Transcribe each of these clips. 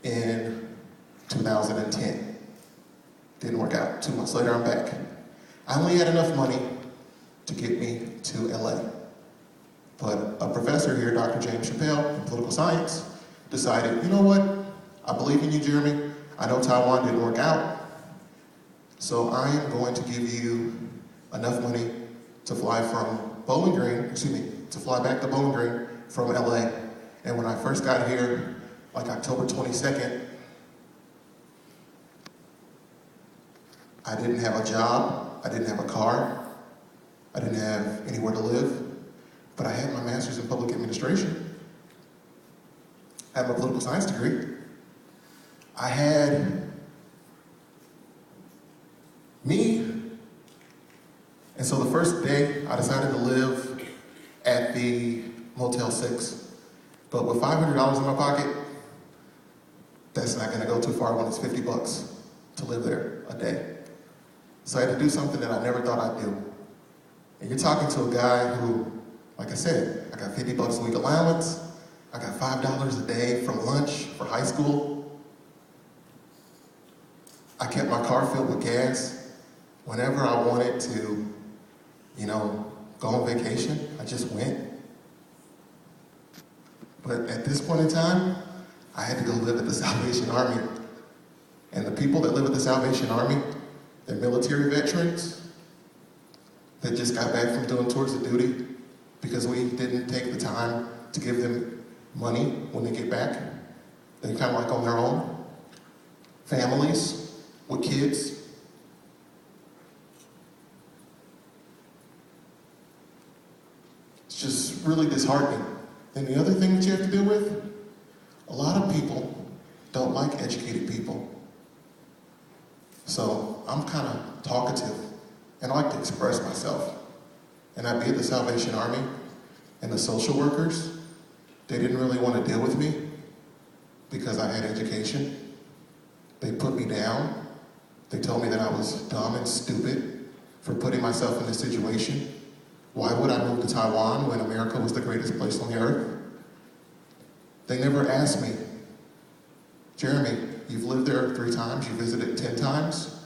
in 2010. Didn't work out. 2 months later, I'm back. I only had enough money to get me to LA. But a professor here, Dr. James Chappelle, in political science, decided, you know what? I believe in you, Jeremy. I know Taiwan didn't work out. So I am going to give you enough money to fly to fly back to Bowling Green from LA. And when I first got here, like October 22nd, I didn't have a job, I didn't have a car, I didn't have anywhere to live, but I had my master's in public administration. I had my political science degree. I had me. And so the first day, I decided to live at the Motel 6. But with $500 in my pocket, that's not gonna go too far when it's $50 to live there a day. So I had to do something that I never thought I'd do. And you're talking to a guy who, like I said, I got $50 a week allowance, I got $5 a day from lunch for high school. I kept my car filled with gas. Whenever I wanted to, go on vacation, I just went. But at this point in time, I had to go live at the Salvation Army. And the people that live at the Salvation Army, they're military veterans that just got back from doing tours of duty because we didn't take the time to give them money when they get back. They're kind of like on their own. Families with kids. It's just really disheartening. And the other thing that you have to deal with, a lot of people don't like educated people. So I'm kind of talkative and I like to express myself. And I'd be at the Salvation Army and the social workers, they didn't really want to deal with me because I had education. They put me down. They told me that I was dumb and stupid for putting myself in this situation. Why would I move to Taiwan when America was the greatest place on the earth? They never asked me, Jeremy, you've lived there 3 times, you visited 10 times,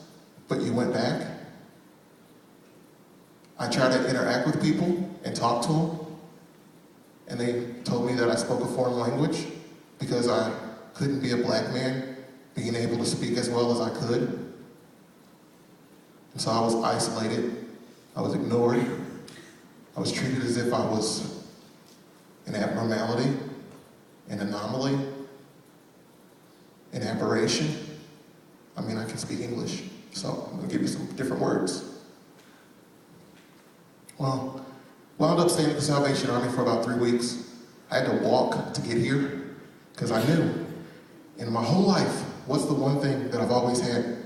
but you went back. I tried to interact with people and talk to them, and they told me that I spoke a foreign language because I couldn't be a black man being able to speak as well as I could. And so I was isolated, I was ignored, I was treated as if I was an abnormality, an anomaly, an aberration. I mean, I can speak English, so I'm gonna give you some different words. Well, wound up staying at the Salvation Army for about 3 weeks. I had to walk to get here, because I knew in my whole life, what's the one thing that I've always had?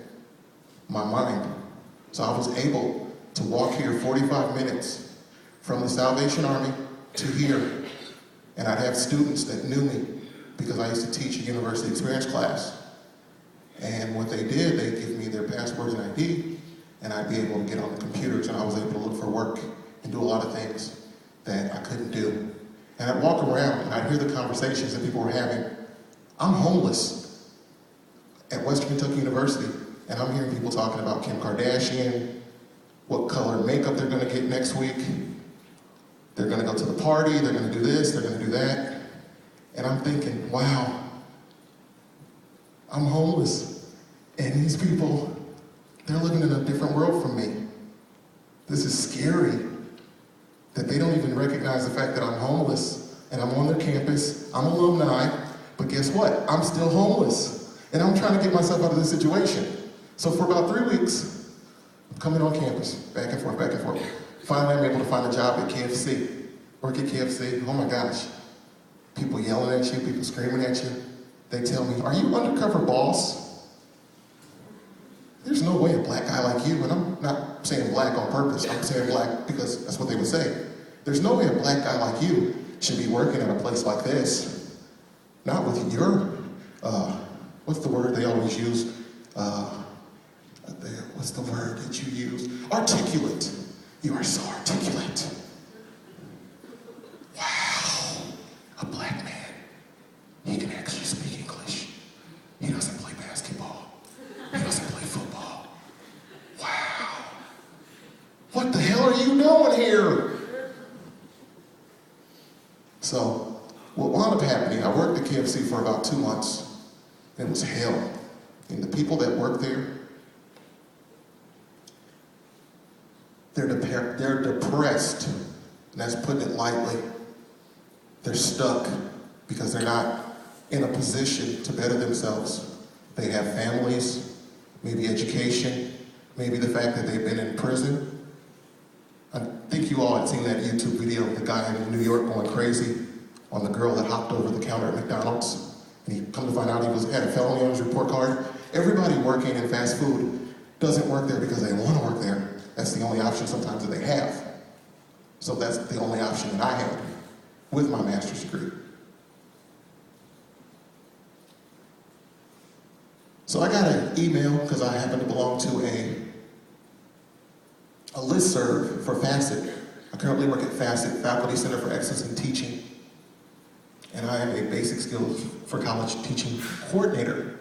My mind. So I was able to walk here 45 minutes from the Salvation Army to here, and I'd have students that knew me because I used to teach a university experience class. And what they did, they'd give me their passports and ID, and I'd be able to get on the computers, and I was able to look for work and do a lot of things that I couldn't do. And I'd walk around and I'd hear the conversations that people were having. I'm homeless at Western Kentucky University, and I'm hearing people talking about Kim Kardashian, what color makeup they're gonna get next week. They're gonna go to the party, they're gonna do this, they're gonna do that. And I'm thinking, wow, I'm homeless. And these people, they're living in a different world from me. This is scary that they don't even recognize the fact that I'm homeless and I'm on their campus, I'm alumni, but guess what? I'm still homeless. And I'm trying to get myself out of this situation. So for about 3 weeks, I'm coming on campus, back and forth, back and forth. Finally, I'm able to find a job at KFC. Work at KFC, oh my gosh. People yelling at you, people screaming at you. They tell me, are you undercover boss? There's no way a black guy like you, and I'm not saying black on purpose, I'm saying black because that's what they would say. There's no way a black guy like you should be working at a place like this. Not with your, what's the word they always use? What's the word that you use? Articulate. You are so articulate. Wow, a black man, he can actually speak English. here. So what wound up happening, I worked at KFC for about 2 months. It was hell. And the people that work there, they're depressed, and that's putting it lightly. They're stuck because they're not in a position to better themselves. They have families, maybe education, maybe the fact that they've been in prison. I think you all had seen that YouTube video of the guy in New York going crazy on the girl that hopped over the counter at McDonald's. And he come to find out he had a felony on his report card. Everybody working in fast food doesn't work there because they want to work there. That's the only option sometimes that they have. So that's the only option that I had with my master's degree. So I got an email because I happen to belong to a listserv for FACET. I currently work at FACET, Faculty Center for Excellence in Teaching. And I am a basic skills for college teaching coordinator.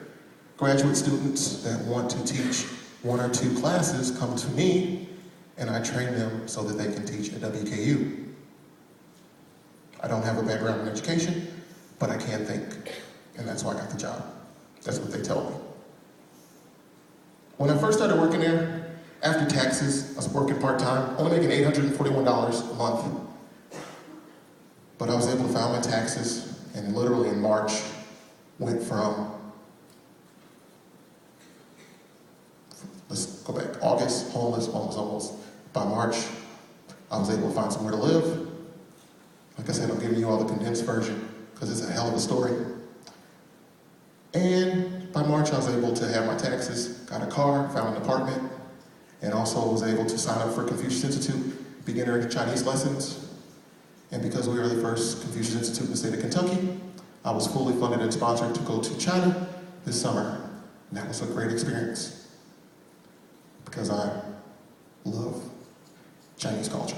Graduate students that want to teach 1 or 2 classes come to me, and I train them so that they can teach at WKU. I don't have a background in education, but I can think, and that's why I got the job. That's what they tell me. When I first started working there, after taxes, I was working part-time, only making $841 a month. But I was able to file my taxes, and literally in March, went from, let's go back, August, homeless, almost. By March, I was able to find somewhere to live. Like I said, I'm giving you all the condensed version, because it's a hell of a story. And by March, I was able to have my taxes, got a car, found an apartment, and also was able to sign up for Confucius Institute, beginner Chinese lessons. And because we were the first Confucius Institute in the state of Kentucky, I was fully funded and sponsored to go to China this summer. And that was a great experience because I love Chinese culture.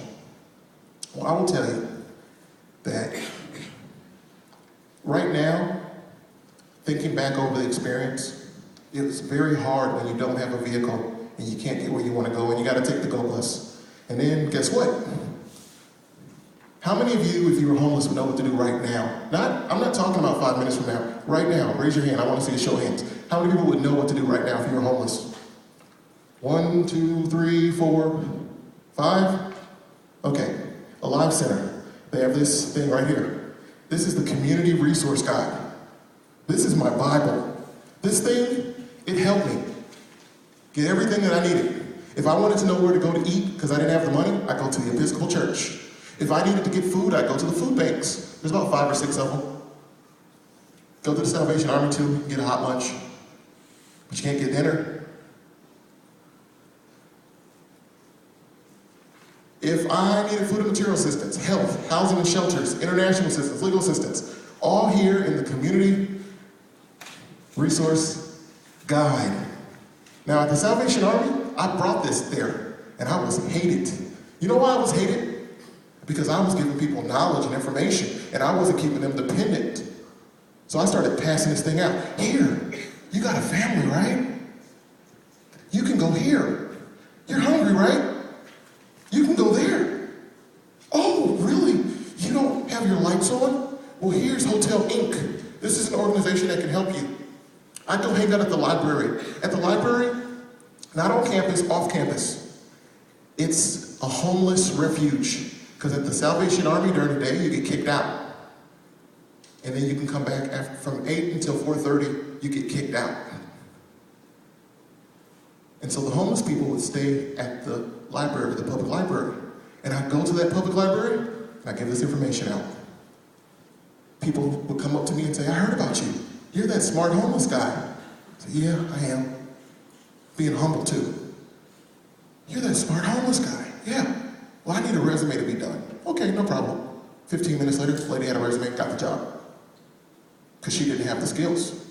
Well, I will tell you that right now, thinking back over the experience, it's very hard when you don't have a vehicle and you can't get where you want to go and you got to take the GO bus. And then guess what? How many of you, if you were homeless, would know what to do right now? I'm not talking about 5 minutes from now. Right now, raise your hand. I want to see a show of hands. How many people would know what to do right now if you were homeless? 1, 2, 3, 4, 5? Okay, Alive Center. They have this thing right here. This is the Community Resource Guide. This is my Bible. This thing, it helped me get everything that I needed. If I wanted to know where to go to eat because I didn't have the money, I go to the Episcopal Church. If I needed to get food, I'd go to the food banks. There's about 5 or 6 of them. Go to the Salvation Army too, get a hot lunch. But you can't get dinner. If I needed food and material assistance, health, housing and shelters, international assistance, legal assistance, all here in the Community Resource Guide. Now at the Salvation Army, I brought this there, and I was hated. You know why I was hated? Because I was giving people knowledge and information, and I wasn't keeping them dependent. So I started passing this thing out. Here, you got a family, right? You can go here. You're hungry, right? You can go there. Oh, really? You don't have your lights on? Well, here's Hotel Inc. This is an organization that can help you. I go hang out at the library. At the library, not on campus, off campus. It's a homeless refuge. Because at the Salvation Army during the day, you get kicked out. And then you can come back from 8 until 4:30, you get kicked out. And so the homeless people would stay at the library, the public library. And I'd go to that public library, and I'd give this information out. People would come up to me and say, I heard about you. You're that smart homeless guy. I say, yeah, I am. Being humble too. You're that smart homeless guy. Yeah. Well, I need a resume to be done. Okay, no problem. 15 minutes later, the lady had a resume, got the job. Because she didn't have the skills.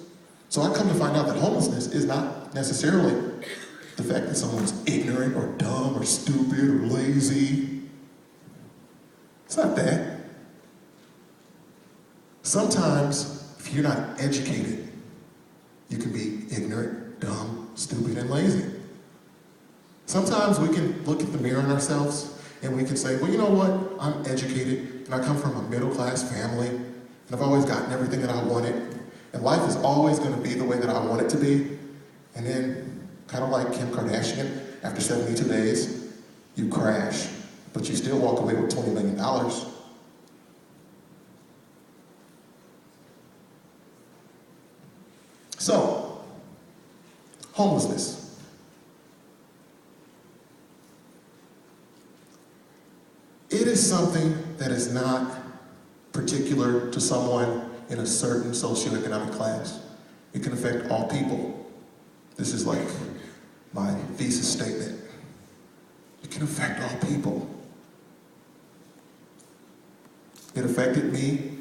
So I come to find out that homelessness is not necessarily the fact that someone's ignorant or dumb or stupid or lazy. It's not that. Sometimes, if you're not educated, you can be ignorant, dumb, stupid, and lazy. Sometimes we can look at the mirror in ourselves And we can say, well, you know what? I'm educated, and I come from a middle-class family, and I've always gotten everything that I wanted, and life is always going to be the way that I want it to be. And then, kind of like Kim Kardashian, after 72 days, you crash, but you still walk away with $20 million. So, homelessness. It is something that is not particular to someone in a certain socioeconomic class. It can affect all people. This is like my thesis statement. It can affect all people. It affected me.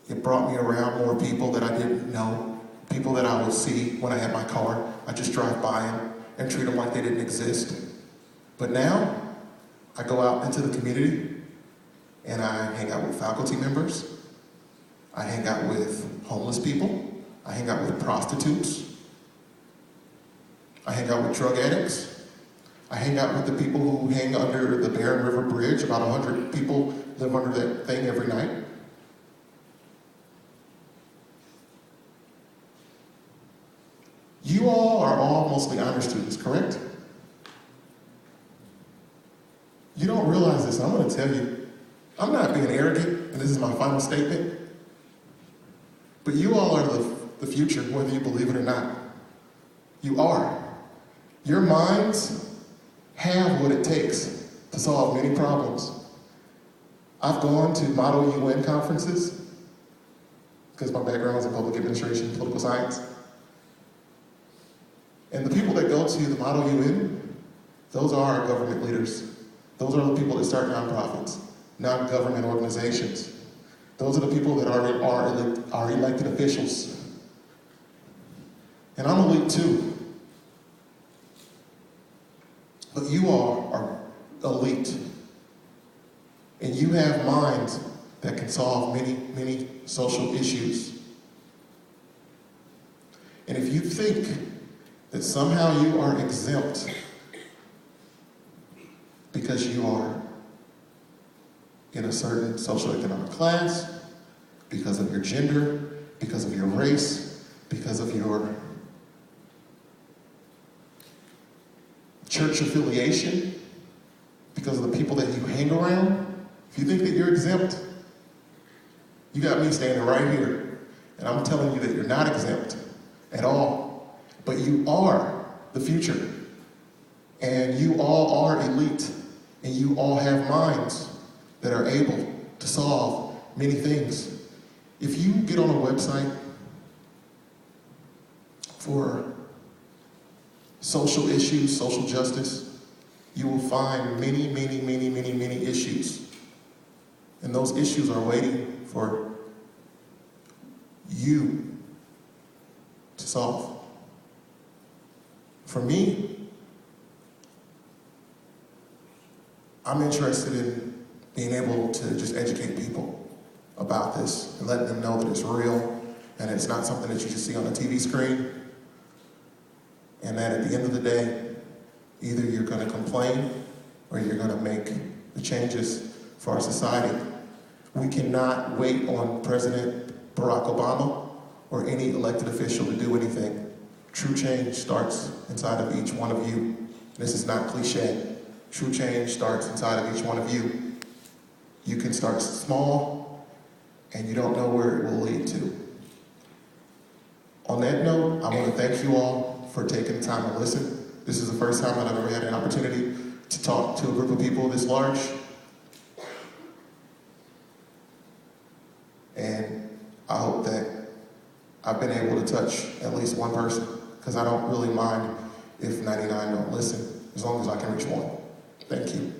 It brought me around more people that I didn't know, people that I would see when I had my car. I just drive by them and treat them like they didn't exist. But now, I go out into the community and I hang out with faculty members. I hang out with homeless people. I hang out with prostitutes. I hang out with drug addicts. I hang out with the people who hang under the Barren River Bridge. About 100 people live under that thing every night. You all are all mostly honor students, correct? You don't realize this, I'm going to tell you. I'm not being arrogant, and this is my final statement. But you all are the future, whether you believe it or not. You are. Your minds have what it takes to solve many problems. I've gone to Model UN conferences, because my background is in public administration and political science. And the people that go to the Model UN, those are our government leaders. Those are the people that start nonprofits, non-government organizations. Those are the people that are elected officials. And I'm elite too. But you all are elite. And you have minds that can solve many, many social issues. And if you think that somehow you are exempt because you are in a certain socioeconomic class, because of your gender, because of your race, because of your church affiliation, because of the people that you hang around, if you think that you're exempt, you got me standing right here, and I'm telling you that you're not exempt at all, but you are the future, and you all are elite, and you all have minds that are able to solve many things. If you get on a website for social issues, social justice, you will find many, many, many, many, many issues. And those issues are waiting for you to solve. For me, I'm interested in being able to just educate people about this and letting them know that it's real and it's not something that you just see on a TV screen. And that at the end of the day, either you're going to complain or you're going to make the changes for our society. We cannot wait on President Barack Obama or any elected official to do anything. True change starts inside of each one of you. This is not cliche. True change starts inside of each one of you. You can start small, and you don't know where it will lead to. On that note, I want to thank you all for taking the time to listen. This is the first time that I've ever had an opportunity to talk to a group of people this large. And I hope that I've been able to touch at least one person, because I don't really mind if 99 don't listen, as long as I can reach one. Thank you.